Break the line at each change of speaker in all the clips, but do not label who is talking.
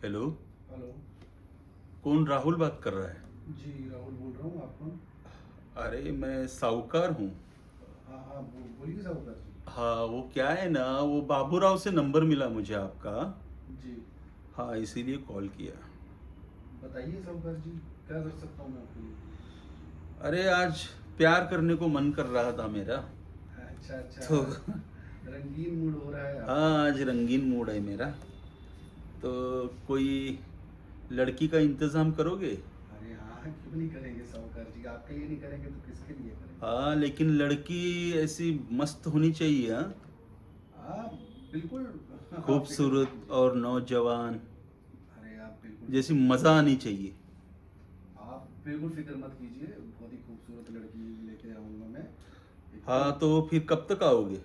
Hello.
Hello.
कौन राहुल बात कर रहा है?
जी राहुल बोल रहा हूँ। आप कौन?
अरे मैं साहूकार हूँ।
हाँ हाँ, बोलिए साहूकार जी।
हाँ, वो क्या है ना, वो बाबूराव से नंबर मिला मुझे आपका।
जी
हाँ, इसीलिए कॉल किया।
बताइए साहूकार जी, क्या कर सकता हूँ मैं आपके लिए?
अरे आज प्यार करने को मन कर रहा था मेरा।
अच्छा अच्छा।
तो
रंगीन मूड हो रहा है आपका।
हाँ, आज रंगीन मूड है मेरा। तो कोई लड़की का इंतज़ाम करोगे?
अरे हाँ, क्यों नहीं करेंगे साहूकार जी, आपके लिए नहीं करेंगे तो किसके लिए करेंगे?
हाँ, लेकिन लड़की ऐसी मस्त होनी चाहिए। हाँ,
हाँ बिल्कुल। आप फिक्र मत
खूबसूरत
कीजिए।
और नौजवान,
अरे आप बिल्कुल
जैसी
फिक्र मत
मज़ा
कीजिए।
आनी चाहिए।
आप बिल्कुल फिक्र मत कीजिए, बहुत ही खूबसूरत लड़की लेके आऊँगा मैं। एकदम।
हाँ, तो फिर कब तक आओगे?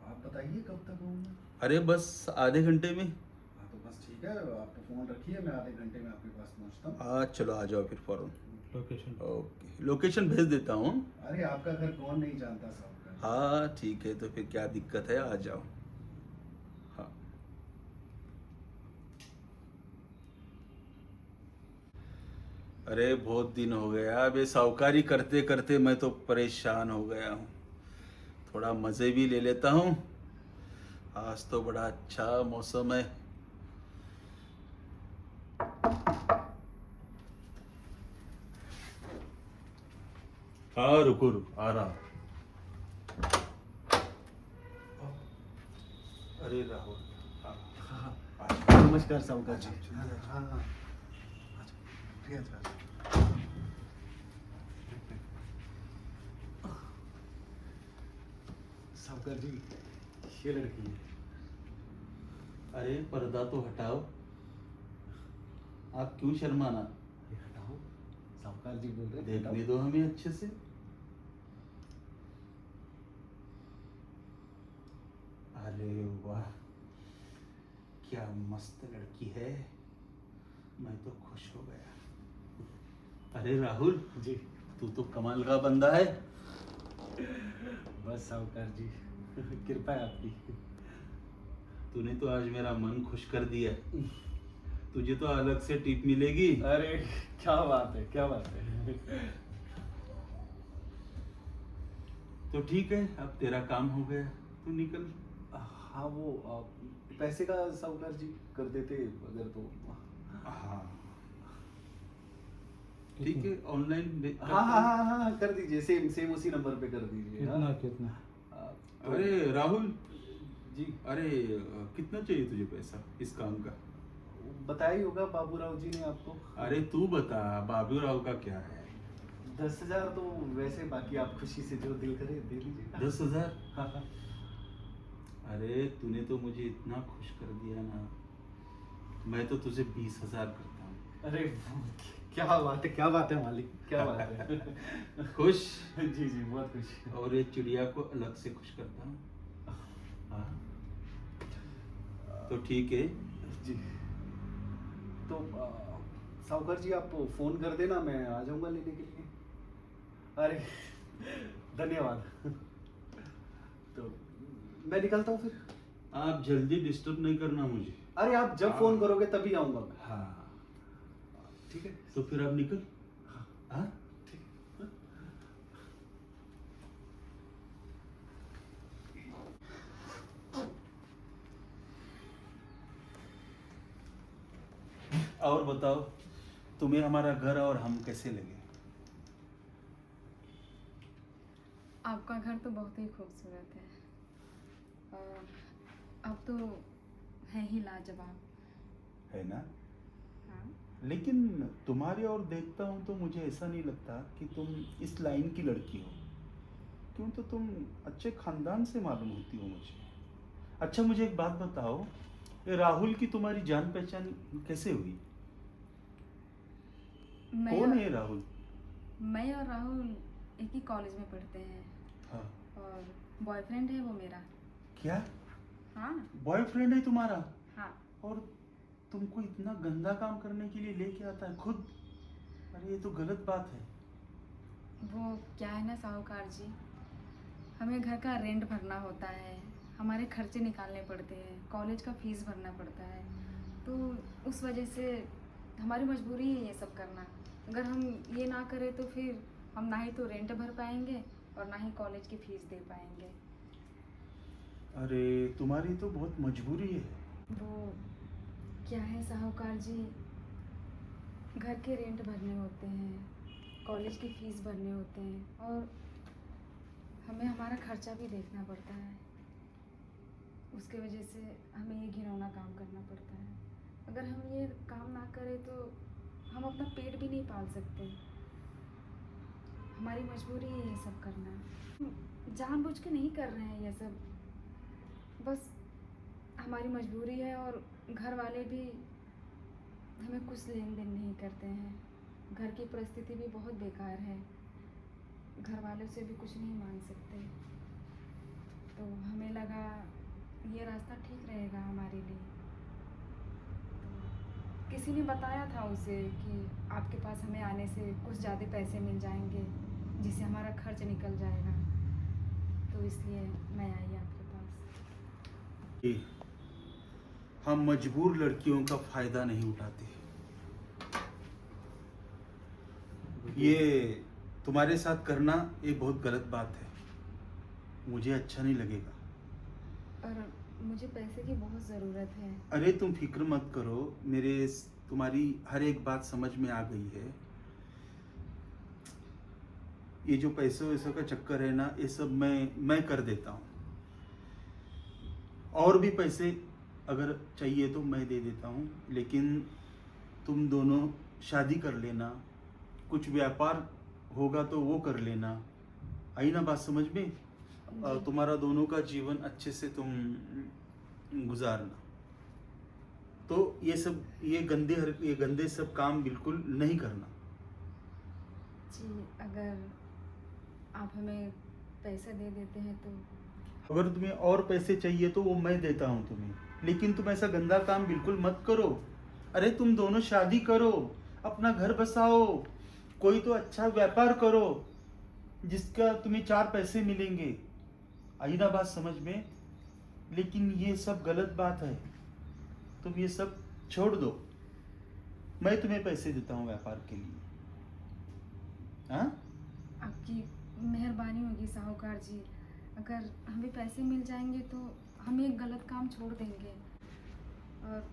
आप बताइए कब तक आऊँ मैं?
अरे बस आधे घंटे में।
हाँ तो बस ठीक है, आप फ़ोन रखिए, मैं आधे घंटे में आपके पास पहुंचता हूँ।
हाँ, चलो आ जाओ फिर फ़ौरन।
लोकेशन।
ओके, लोकेशन भेज देता हूँ।
अरे आपका घर कौन नहीं जानता साहूकार जी।
हाँ ठीक है, तो फिर क्या दिक्कत है, आ जाओ। हाँ। अरे बहुत दिन हो गया, अब ये साहूकारी करते करते मैं तो परेशान हो गया हूँ। थोड़ा मज़े भी ले लेता हूँ। आज तो बड़ा अच्छा मौसम है। हाँ, रुको रुको, आ रहा हूँ। अरे राहुल। हाँ।
हाँ हाँ।
आ जाओ।
नमस्कार साहूकार
आ
जी।
जाओ,
हाँ
जल्दी आ जाओ।
हाँ हाँ। अच्छा, ठीक है अच्छा। साहूकार जी, ये लड़की है।
अरे पर्दा तो हटाओ। आप क्यों शर्माना?
ये हटाओ, साहूकार जी बोल रहे हैं,
देखने
हटाओ।
दो हमें अच्छे से। अरे वाह, क्या मस्त लड़की है। मैं तो खुश हो गया। अरे राहुल,
जी।
तू तो कमाल का बंदा है।
बस साहूकार जी, कृपा है आपकी।
तूने तो आज मेरा मन खुश कर दिया। तुझे तो अलग से टिप मिलेगी।
अरे क्या बात है, क्या बात है।
तो ठीक है, अब तेरा काम हो गया, तू निकल।
हाँ वो पैसे का साहूकार जी कर देते अगर तो।
हाँ ठीक है, ऑनलाइन
हाँ हाँ हाँ हाँ हाँ, कर दीजिए, सेम सेम उसी नंबर पे कर दीजिए। हाँ
कितना कितना?
तो
अरे राहुल,
जी
अरे कितना चाहिए तुझे पैसा इस काम का?
बताया ही होगा बाबूराव जी ने आपको।
अरे तू बता, बाबू राव का क्या है?
10,000 तो वैसे, बाकी आप खुशी से जो दिल करे दे दीजिएगा।
10,000?
हाँ हाँ।
अरे तूने तो मुझे इतना खुश कर दिया ना, मैं तो तुझे 20,000 करता हूँ।
अरे क्या बात है मालिक, क्या बात है।
खुश?
जी जी, बहुत खुश।
और ये चिड़िया को अलग से खुश करता हूँ। हाँ, तो ठीक है।
जी। तो साहूकार जी आप फोन कर देना, मैं आ जाऊंगा लेने के लिए। अरे धन्यवाद। तो मैं निकलता हूँ फिर।
आप जल्दी डिस्टर्ब नहीं करना मुझे।
अरे आप जब
हाँ।
फोन करोगे तभी आऊंगा मैं।
हाँ,
ठीक है।
तो फिर अब निकल। हाँ।
ठीक है।
और बताओ, तुम्हें हमारा घर और हम कैसे लगे?
आपका घर तो बहुत ही खूबसूरत है और अब तो है ही लाजवाब।
है ना?
हाँ,
लेकिन तुम्हारी ओर देखता हूँ तो मुझे ऐसा नहीं लगता कि तुम इस लाइन की लड़की हो। क्यों, तो तुम अच्छे खानदान से मालूम होती हो मुझे। अच्छा, मुझे एक बात बताओ, ये राहुल की तुम्हारी जान पहचान कैसे हुई?
मैं
कौन है
और
ये राहुल?
मैं और राहुल एक ही कॉलेज में पढ़ते हैं
हाँ।
और बॉयफ्रेंड है वो मेरा।
क्या
हाँ
बॉयफ्रेंड है तुम्हारा?
हाँ।
और तुमको इतना गंदा काम करने के लिए लेके आता है खुद? अरे ये तो गलत बात है।
वो क्या है ना साहूकार जी, हमें घर का रेंट भरना होता है, हमारे खर्चे निकालने पड़ते हैं, कॉलेज का फीस भरना पड़ता है, तो उस वजह से हमारी मजबूरी है ये सब करना। अगर हम ये ना करें तो फिर हम ना ही तो रेंट भर पाएंगे और ना ही कॉलेज की फीस दे पाएंगे।
अरे तुम्हारी तो बहुत मजबूरी है।
वो क्या है साहूकार जी, घर के रेंट भरने होते हैं, कॉलेज की फीस भरने होते हैं और हमें हमारा खर्चा भी देखना पड़ता है। उसके वजह से हमें ये घिनौना काम करना पड़ता है। अगर हम ये काम ना करें तो हम अपना पेट भी नहीं पाल सकते। हमारी मजबूरी है ये सब करना। हम जानबूझ के नहीं कर रहे हैं ये सब, बस हमारी मजबूरी है। और घर वाले भी हमें कुछ लेन देन नहीं करते हैं। घर की परिस्थिति भी बहुत बेकार है, घर वालों से भी कुछ नहीं मांग सकते। तो हमें लगा ये रास्ता ठीक रहेगा हमारे लिए। तो किसी ने बताया था उसे कि आपके पास हमें आने से कुछ ज़्यादा पैसे मिल जाएंगे जिससे हमारा खर्च निकल जाएगा। तो इसलिए मैं आई आपके पास।
कि हम मजबूर लड़कियों का फायदा नहीं उठाते। ये तुम्हारे साथ करना ये बहुत गलत बात है, मुझे अच्छा नहीं लगेगा।
और मुझे पैसे की बहुत ज़रूरत है।
अरे तुम फिक्र मत करो, तुम्हारी हर एक बात समझ में आ गई है। ये जो पैसों वैसों का चक्कर है ना, ये सब मैं कर देता हूँ। और भी पैसे अगर चाहिए तो मैं दे देता हूँ, लेकिन तुम दोनों शादी कर लेना, कुछ व्यापार होगा तो वो कर लेना। आई ना बात समझ में? और तुम्हारा दोनों का जीवन अच्छे से तुम गुजारना। तो ये गंदे सब काम बिल्कुल नहीं करना।
जी, अगर आप हमें पैसे दे देते हैं तो।
अगर तुम्हें और पैसे चाहिए तो वो मैं देता हूँ तुम्हें, लेकिन तुम ऐसा गंदा काम बिल्कुल मत करो। अरे तुम दोनों शादी करो, अपना घर बसाओ, कोई तो अच्छा व्यापार करो जिसका तुम्हें 4 पैसे मिलेंगे। आई ना बात समझ में? लेकिन ये सब गलत बात है, तुम ये सब छोड़ दो। मैं तुम्हें पैसे देता हूँ व्यापार के लिए। हाँ,
आपकी मेहरबानी होगी साहूकार जी। अगर हमें पैसे मिल जाएंगे तो हम एक गलत काम छोड़ देंगे। और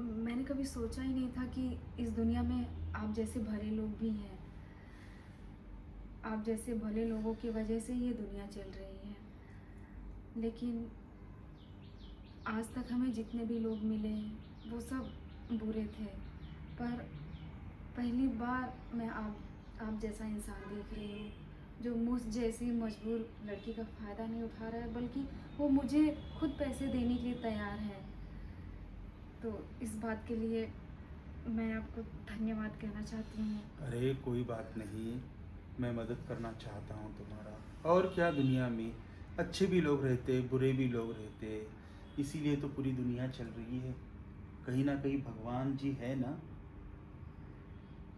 मैंने कभी सोचा ही नहीं था कि इस दुनिया में आप जैसे भले लोग भी हैं। आप जैसे भले लोगों की वजह से ये दुनिया चल रही है। लेकिन आज तक हमें जितने भी लोग मिले हैं वो सब बुरे थे, पर पहली बार मैं आप जैसा इंसान देख रही हूँ जो मुझ जैसी मजबूर लड़की का फ़ायदा नहीं उठा रहा है, बल्कि वो मुझे खुद पैसे देने के लिए तैयार है। तो इस बात के लिए मैं आपको धन्यवाद कहना चाहती हूँ।
अरे कोई बात नहीं, मैं मदद करना चाहता हूँ तुम्हारा। और क्या, दुनिया में अच्छे भी लोग रहते, बुरे भी लोग रहते, इसीलिए तो पूरी दुनिया चल रही है। कहीं ना कहीं भगवान जी है ना।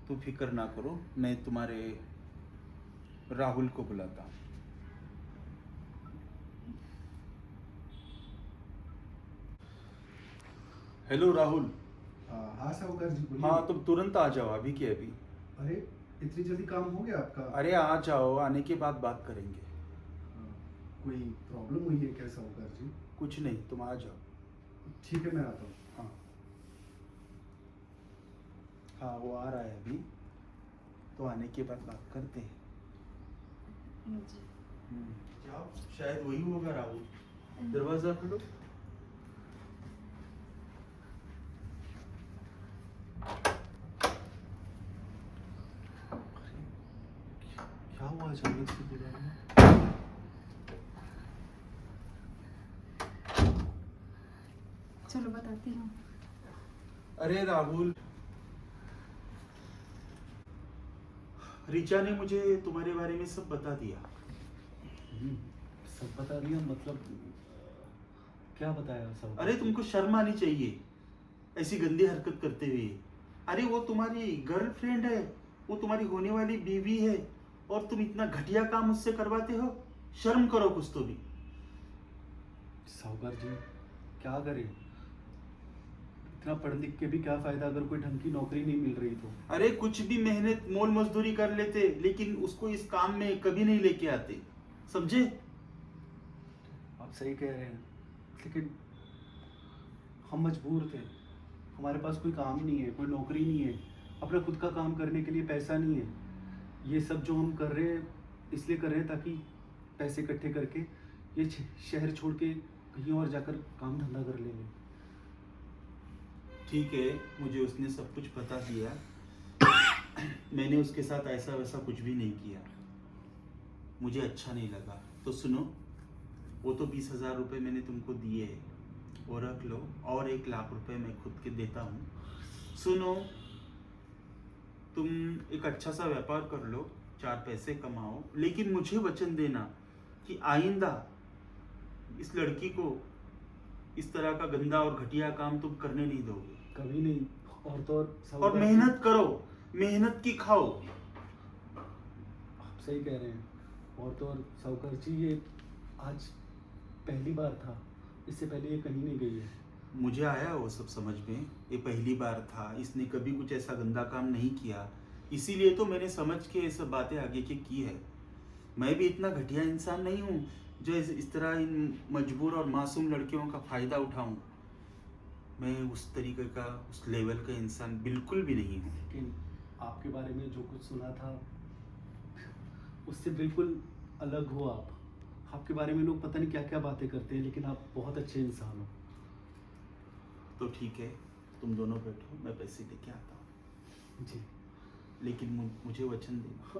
तो फिक्र ना करो, मैं तुम्हारे राहुल को बुलाता हूँ। हेलो राहुल।
हाँ साहूकार जी बोलिए।
हाँ, तुम तुरंत आ जाओ, अभी के अभी।
अरे इतनी जल्दी काम हो गया आपका?
अरे आ जाओ, आने के बाद बात करेंगे।
कोई प्रॉब्लम हुई है क्या साहूकार जी?
कुछ नहीं, तुम आ जाओ।
ठीक है, मैं आता हूँ।
हाँ हाँ, वो आ रहा है अभी, तो आने के बाद बात करते हैं।
जी।
जाओ, शायद वही होगा राहुल। दरवाजा खोलो।
क्या हुआ अचानक से बुलाया?
चलो बताती हूँ।
अरे राहुल, रिचा ने मुझे तुम्हारे बारे में सब बता दिया।
सब बता दिया मतलब? क्या बताया सब?
अरे तुमको शर्म आनी चाहिए ऐसी गंदी हरकत करते हुए। अरे वो तुम्हारी गर्लफ्रेंड है, वो तुम्हारी होने वाली बीवी है, और तुम इतना घटिया काम उससे करवाते हो। शर्म करो कुछ तो भी।
साहूकार जी क्या करें? इतना पढ़ लिख के भी क्या फायदा अगर कोई ढंग की नौकरी नहीं मिल रही तो।
अरे कुछ भी मेहनत मोल मजदूरी कर लेते, लेकिन उसको इस काम में कभी नहीं लेके आते, समझे?
आप सही कह रहे हैं, लेकिन हम मजबूर थे, हमारे पास कोई काम नहीं है, कोई नौकरी नहीं है, अपना खुद का काम करने के लिए पैसा नहीं है। ये सब जो हम कर रहे हैं इसलिए कर रहे हैं ताकि पैसे इकट्ठे करके ये शहर छोड़ के कहीं और जाकर काम धंधा कर लेंगे।
ठीक है, मुझे उसने सब कुछ बता दिया। मैंने उसके साथ ऐसा वैसा कुछ भी नहीं किया, मुझे अच्छा नहीं लगा। तो सुनो, वो तो 20,000 रुपये मैंने तुमको दिए हैं, वो रख लो, और 1 लाख रुपए मैं खुद के देता हूँ। सुनो, तुम एक अच्छा सा व्यापार कर लो, 4 पैसे कमाओ, लेकिन मुझे वचन देना कि आइंदा इस लड़की को इस तरह का गंदा और घटिया काम तुम करने नहीं दोगे।
कभी नहीं। और तो
और मेहनत करो, मेहनत की खाओ।
आप सही कह रहे हैं। और तो और साहूकार जी, ये आज पहली बार था, इससे पहले ये कहीं नहीं गई है।
मुझे आया वो सब समझ में, ये पहली बार था, इसने कभी कुछ ऐसा गंदा काम नहीं किया, इसीलिए तो मैंने समझ के ये सब बातें आगे की है। मैं भी इतना घटिया इंसान नहीं हूँ जो इस तरह इन मजबूर और मासूम लड़कियों का फ़ायदा उठाऊँ। मैं उस तरीके का, उस लेवल का इंसान बिल्कुल भी नहीं हूँ।
लेकिन आपके बारे में जो कुछ सुना था उससे बिल्कुल अलग हो आप। आपके बारे में लोग पता नहीं क्या क्या बातें करते हैं, लेकिन आप बहुत अच्छे इंसान हो।
तो ठीक है, तुम दोनों बैठो, मैं पैसे लेके आता हूँ।
जी।
लेकिन मुझे वचन देना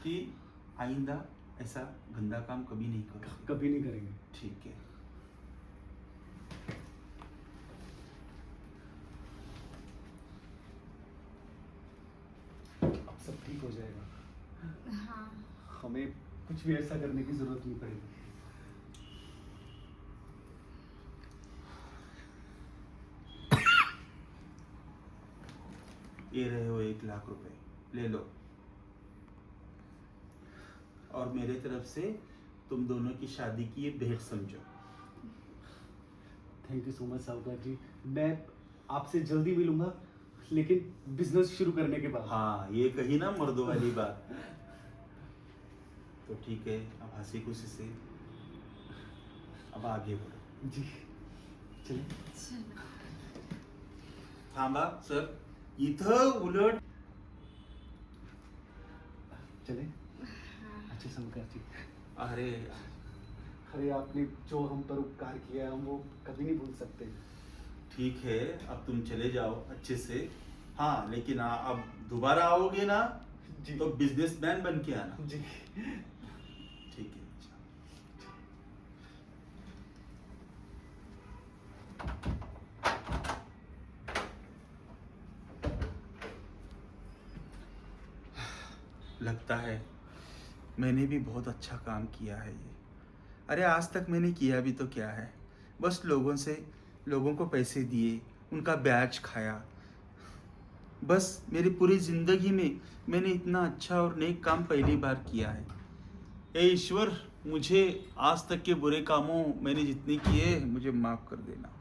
कि आइंदा ऐसा गंदा काम कभी नहीं करोगे।
कभी नहीं करेंगे।
ठीक है।
अब सब ठीक हो जाएगा।
हाँ,
हमें कुछ भी ऐसा करने की जरूरत नहीं पड़ेगी।
ये रहे हो 1 लाख रुपए, ले लो। और मेरे तरफ से तुम दोनों की शादी की ये भेंट समझो।
थैंक यू सो मच साहूकार जी। मैं आपसे जल्दी मिलूंगा, लेकिन बिजनेस शुरू करने के बाद।
हाँ, ये कही ना मर्दों वाली बात। तो ठीक है, अब हंसी खुशी से अब आगे बढ़ो।
जी चलिए।
चलो।
थांबा सर, इथं उलट।
चले। अच्छे साहूकार जी।
अरे
अरे आपने जो हम पर उपकार किया है हम वो कभी नहीं भूल सकते।
ठीक है, अब तुम चले जाओ अच्छे से। हाँ, लेकिन अब दोबारा आओगे ना
जी।
तो बिजनेसमैन बन के आना।
जी।
ठीक है, अच्छा। लगता है मैंने भी बहुत अच्छा काम किया है ये। अरे आज तक मैंने किया भी तो क्या है, बस लोगों को पैसे दिए, उनका ब्याज खाया। बस मेरी पूरी ज़िंदगी में मैंने इतना अच्छा और नेक काम पहली बार किया है। ए ईश्वर, मुझे आज तक के बुरे कामों मैंने जितने किए मुझे माफ़ कर देना।